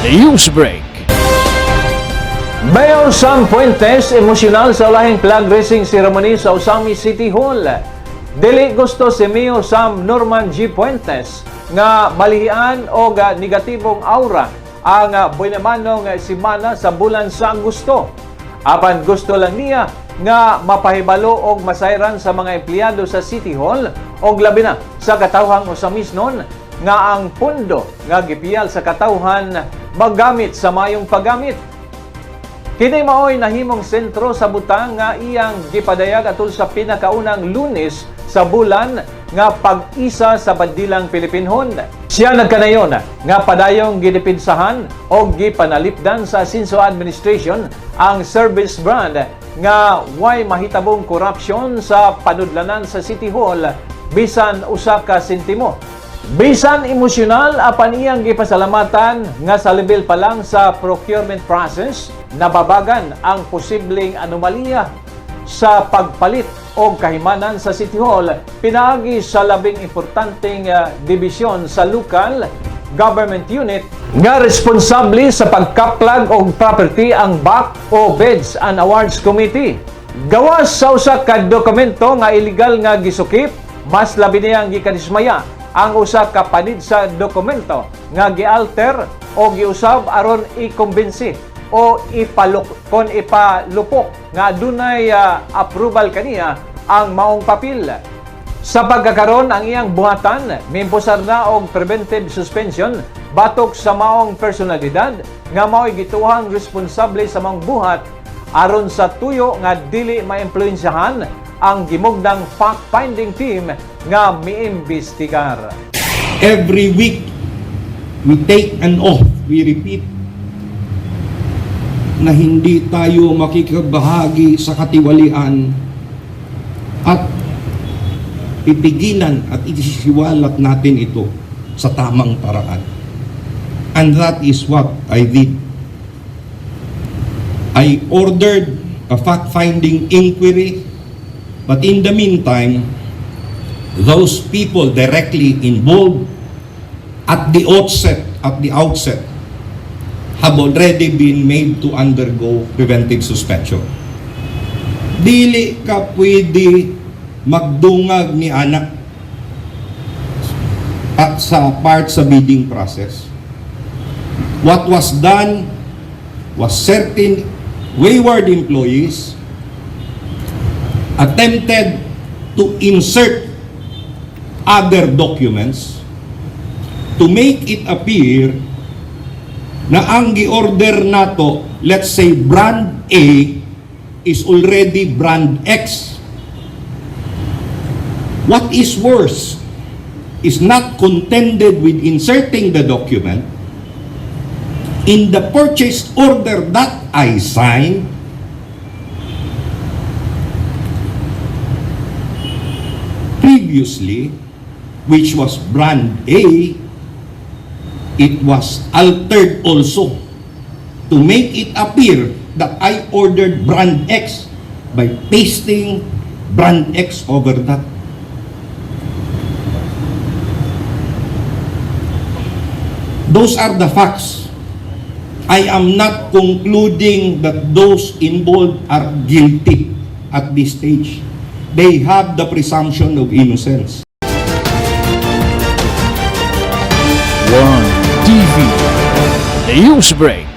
Newsbreak. Mayor Sam Puentes emosyonal sa ulahing flag raising ceremony sa Usami City Hall. Dili gusto si Mayor Sam Norman G. Puentes nga malihian o negatibong aura ang buinamanong simana sa bulan sa Agosto. Apan gusto lang niya nga mapahibalo og masayran sa mga empleyado sa City Hall og labi na sa katawhang Usamis noon nga ang pundo nga gipiyal sa katawhan magamit sa mayong paggamit. Kini maoy nahimong sentro sa butang nga iyang gipadayag atol sa pinakaunang Lunes sa bulan nga pag-isa sa bandilang Pilipinhon. Siya nagkanayon nga padayong gidipinsahan o gipanalipdan sa Asinso Administration ang service brand nga way mahitabong korupsyon sa panudlanan sa City Hall bisan usa ka sentimo. Bisan emosyonal apan iyang gipasalamatan nga sa level pa lang sa procurement process nababagan ang posibleng anomalya sa pagpalit o kahimanan sa City Hall pinaagi sa labing importanteng dibisyon sa local government unit nga responsable sa pagkaplag og property ang BAC o Beds and Awards Committee. Gawas sa usa ka dokumento nga illegal nga gisukip, mas labi niyang gikanismaya ang usa ka panid sa dokumento nga gialter o giusab aron ikumbinsi o ipalupok nga dunay approval kaniya ang maong papel. Sa pagkakaroon ang iyang buhatan, mimpusar na og preventive suspension batok sa maong personalidad nga mao'y gituhang responsable sa maong buhat aron sa tuyo nga dili maimpluwensyahan ang gimugdang fact-finding team nga miimbestigar. Every week, we take an oath, we repeat, na hindi tayo makikibahagi sa katiwalian at pipigilan at isisiwalat natin ito sa tamang paraan. And that is what I did. I ordered a fact-finding inquiry, but in the meantime, those people directly involved at the outset have already been made to undergo preventive suspension. Dili ka pwede magdungag ni anak at sa part sa bidding process. What was done was certain wayward employees attempted to insert other documents to make it appear na ang gi-order nato, let's say brand A is already brand X. What is worse is not contended with inserting the document in the purchase order that I signed. Previously, which was brand A, it was altered also to make it appear that I ordered brand X by pasting brand X over that. Those are the facts. I am not concluding that those involved are guilty at this stage. They have the presumption of innocence. One TV Newsbreak.